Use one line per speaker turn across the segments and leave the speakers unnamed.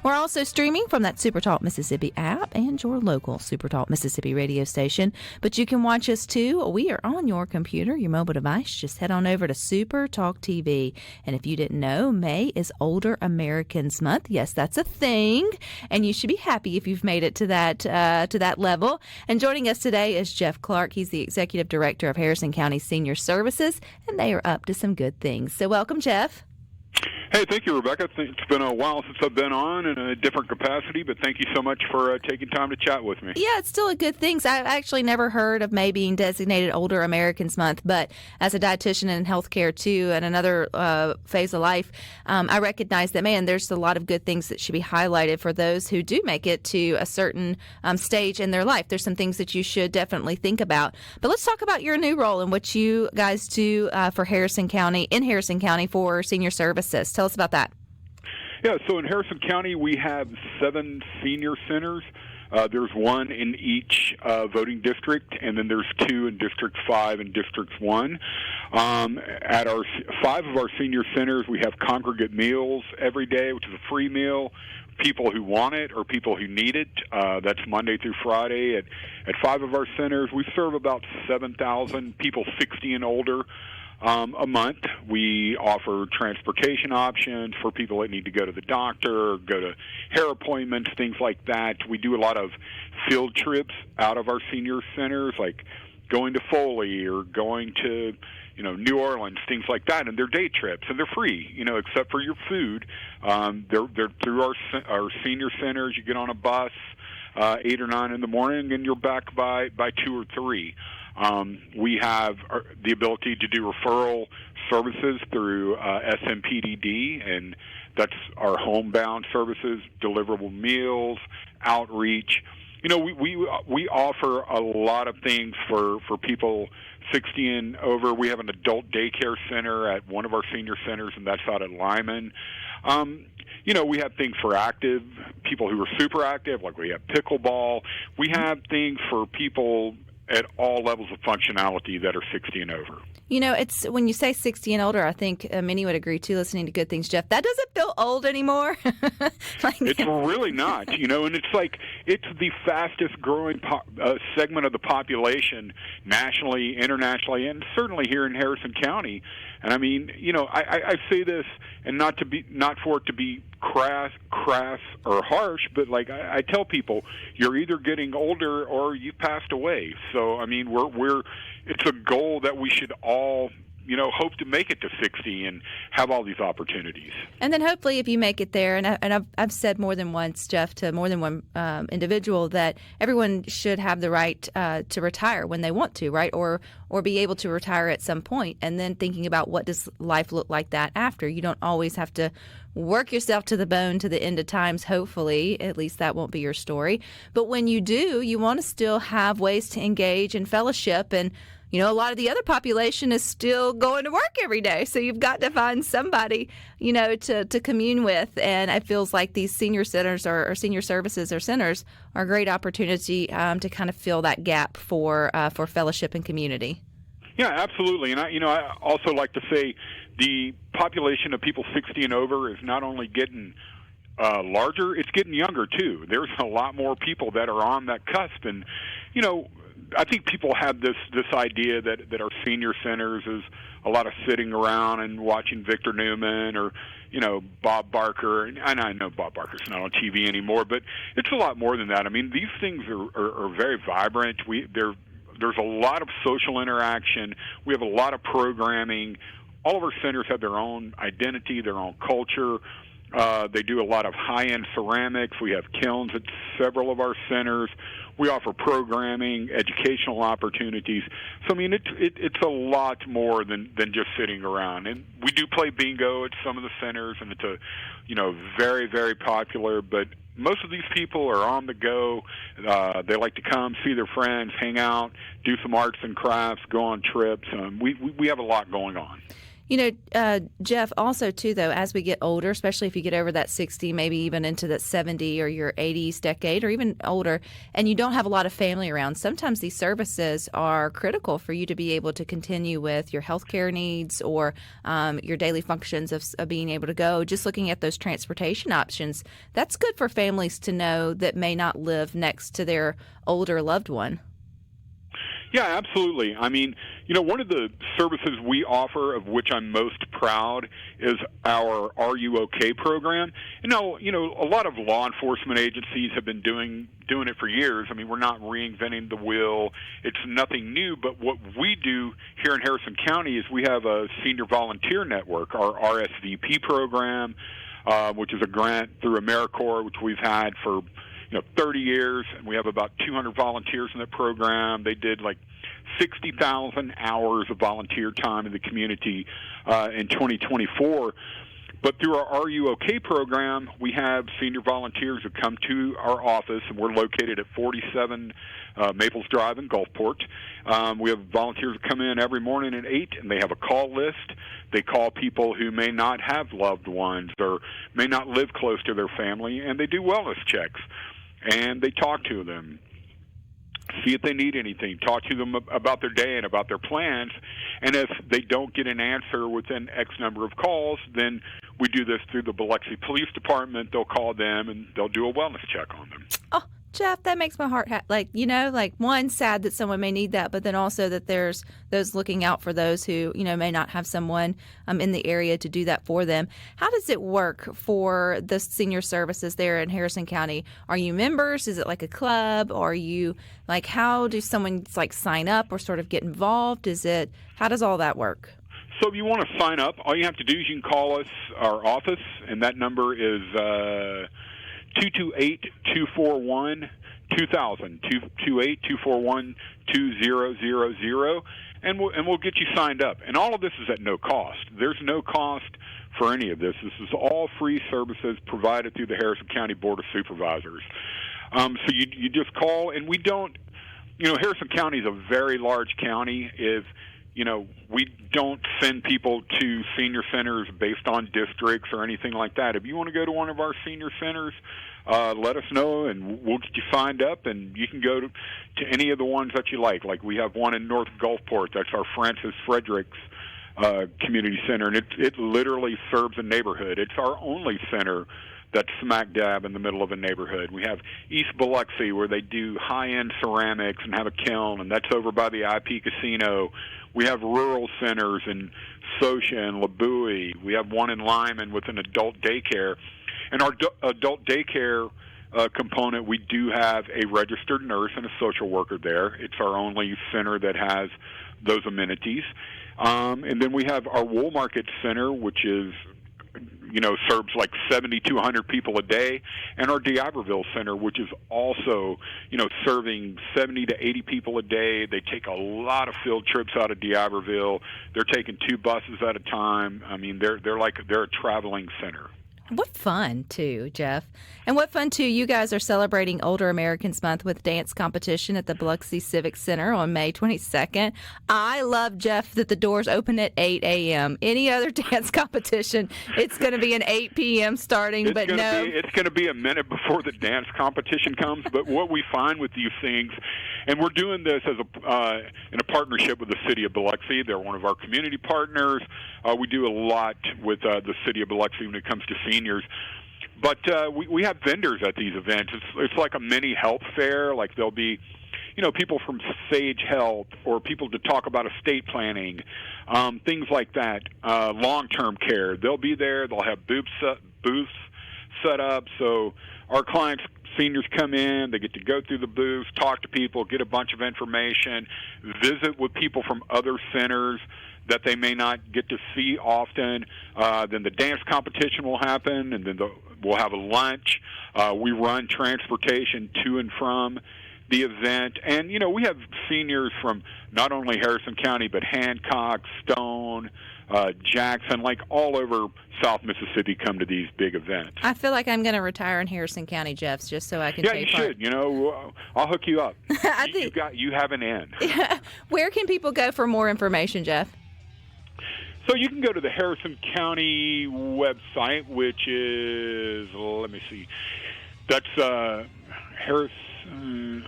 We're also streaming from that SuperTalk Mississippi app and your local SuperTalk Mississippi radio station. But you can watch us too. We are on your computer, your mobile device. Just head on over to SuperTalk TV. And if you didn't know, May is Older Americans Month. Yes, that's a thing. And you should be happy if you've made it to that level. And joining us today is Jeff Clark. He's the Executive Director of Harrison County Senior Services, and they are up to some good things. So welcome, Jeff.
Hey, thank you, Rebecca. It's been a while since I've been on in a different capacity, but thank you so much for taking time to chat with me.
Yeah, it's still a good thing. So I've actually never heard of May being designated Older Americans Month, but as a dietitian in healthcare, too, and another phase of life, I recognize that, man, there's a lot of good things that should be highlighted for those who do make it to a certain stage in their life. There's some things that you should definitely think about. But let's talk about your new role and what you guys do for Harrison County for senior services. Tell us about that.
Yeah, so in Harrison County, we have 7 senior centers. There's one in each voting district, and then there's 2 in District 5 and District 1. At 5 of our senior centers, we have congregate meals every day, which is a free meal. People who want it or people who need it. That's Monday through Friday. At 5 of our centers, we serve about 7,000 people 60 and older. A month. We offer transportation options for people that need to go to the doctor, go to hair appointments, things like that. We do a lot of field trips out of our senior centers, like going to Foley or going to, New Orleans, things like that. And they're day trips, and they're free, except for your food. They're through our senior centers. You get on a bus 8 or 9 in the morning, and you're back by 2 or 3. We have the ability to do referral services through SMPDD, and that's our homebound services, deliverable meals, outreach. We offer a lot of things for people 60 and over. We have an adult daycare center at one of our senior centers, and that's out at Lyman. We have things for active people who are super active, like we have pickleball. We have things for people at all levels of functionality that are 60 and over.
It's when you say 60 and older, I think many would agree, too, listening to Good Things, Jeff. That doesn't feel old anymore.
It's really not, and it's the fastest growing segment of the population nationally, internationally, and certainly here in Harrison County. And I mean, I say this, and not for it to be crass or harsh, but like I tell people, you're either getting older or you passed away. So I mean, it's a goal that we should all hope to make it to 60 and have all these opportunities.
And then hopefully if you make it there, and I've said more than once, Jeff, to more than one individual, that everyone should have the right to retire when they want to, right? Or be able to retire at some point, and then thinking about what does life look like that after. You don't always have to work yourself to the bone to the end of times, hopefully. At least that won't be your story. But when you do, you want to still have ways to engage in fellowship, and a lot of the other population is still going to work every day. So you've got to find somebody, to commune with. And it feels like these senior centers or senior services or centers are a great opportunity to kind of fill that gap for fellowship and community.
Yeah, absolutely. And I also like to say the population of people 60 and over is not only getting larger, it's getting younger too. There's a lot more people that are on that cusp. And, I think people have this idea that our senior centers is a lot of sitting around and watching Victor Newman or, Bob Barker. And I know Bob Barker's not on TV anymore, but it's a lot more than that. I mean, these things are very vibrant. There's a lot of social interaction. We have a lot of programming. All of our centers have their own identity, their own culture. They do a lot of high-end ceramics. We have kilns at several of our centers. We offer programming, educational opportunities. So, I mean, it's a lot more than just sitting around. And we do play bingo at some of the centers, and it's very, very popular. But most of these people are on the go. They like to come, see their friends, hang out, do some arts and crafts, go on trips. We have a lot going on.
Jeff, also, too, though, as we get older, especially if you get over that 60, maybe even into that 70 or your 80s decade or even older, and you don't have a lot of family around, sometimes these services are critical for you to be able to continue with your healthcare needs or your daily functions of being able to go. Just looking at those transportation options, that's good for families to know that may not live next to their older loved one.
Yeah, absolutely. I mean, one of the services we offer, of which I'm most proud, is our Are You OK program. And now, a lot of law enforcement agencies have been doing it for years. I mean, we're not reinventing the wheel. It's nothing new. But what we do here in Harrison County is we have a senior volunteer network, our RSVP program, which is a grant through AmeriCorps, which we've had for 30 years, and we have about 200 volunteers in that program. They did like 60,000 hours of volunteer time in the community in 2024. But through our Are You OK program, we have senior volunteers who come to our office, and we're located at 47 Maples Drive in Gulfport. We have volunteers who come in every morning at 8, and they have a call list. They call people who may not have loved ones or may not live close to their family, and they do wellness checks. And they talk to them, see if they need anything, talk to them about their day and about their plans. And if they don't get an answer within X number of calls, then we do this through the Biloxi Police Department. They'll call them, and they'll do a wellness check on them.
Oh, Jeff, that makes my heart one, sad that someone may need that, but then also that there's those looking out for those who, may not have someone in the area to do that for them. How does it work for the senior services there in Harrison County? Are you members? Is it like a club? Or are you, how do someone, sign up or sort of get involved? How does all that work?
So if you want to sign up, all you have to do is you can call us, our office, and that number is 228-241-2000, 228-241-2000, and we'll get you signed up. And all of this is at no cost. There's no cost for any of this. This is all free services provided through the Harrison County Board of Supervisors. So you just call, and we don't, Harrison County is a very large county. We don't send people to senior centers based on districts or anything like that. If you want to go to one of our senior centers, let us know, and we'll get you signed up, and you can go to any of the ones that you like. Like we have one in North Gulfport. That's our Francis Fredericks Community Center, and it literally serves a neighborhood. It's our only center that's smack dab in the middle of a neighborhood. We have East Biloxi, where they do high-end ceramics and have a kiln, and that's over by the IP Casino. We have rural centers in Sosha and Labui. We have one in Lyman with an adult daycare. And our adult daycare component, we do have a registered nurse and a social worker there. It's our only center that has those amenities. And then we have our Wool Market Center, which is serves like 70 to 100 people a day, and our D'Iberville Center, which is also, serving 70 to 80 people a day. They take a lot of field trips out of D'Iberville. They're taking 2 buses at a time. I mean, they're a traveling center.
What fun, too, Jeff. And what fun, too, you guys are celebrating Older Americans Month with dance competition at the Biloxi Civic Center on May 22nd. I love, Jeff, that the doors open at 8 a.m. Any other dance competition, it's going to be an 8 p.m. starting,
it's going to be a minute before the dance competition comes. But what we find with these things, and we're doing this as in a partnership with the City of Biloxi. They're one of our community partners. We do a lot with the City of Biloxi when it comes to seniors. But we have vendors at these events. It's like a mini health fair. Like there'll be, people from Sage Health or people to talk about estate planning, things like that, long-term care. They'll be there. They'll have booths set up. So our clients, seniors come in, they get to go through the booths, talk to people, get a bunch of information, visit with people from other centers that they may not get to see often. Then the dance competition will happen, and then we'll have a lunch. We run transportation to and from the event. And, we have seniors from not only Harrison County, but Hancock, Stone, Jackson, like all over South Mississippi come to these big events.
I feel like I'm going to retire in Harrison County, Jeff, just so I can take part.
Yeah, you should. I'll hook you up. You have an in.
Where can people go for more information, Jeff?
So you can go to the Harrison County website, which is, let me see, that's Harrison.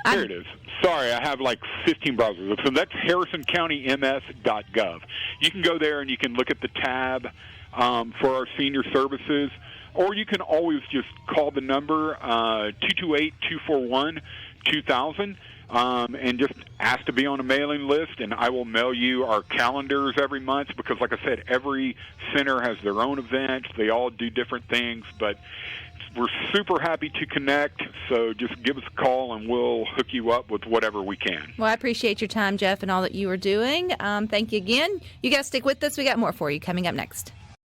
Here it is. Sorry, I have like 15 browsers. So that's harrisoncountyms.gov. You can go there and you can look at the tab for our senior services, or you can always just call the number 228-241-2000 and just ask to be on a mailing list, and I will mail you our calendars every month because, like I said, every center has their own events. They all do different things, but we're super happy to connect, so just give us a call and we'll hook you up with whatever we can.
Well, I appreciate your time, Jeff, and all that you are doing. Thank you again. You got to stick with us. We got more for you coming up next.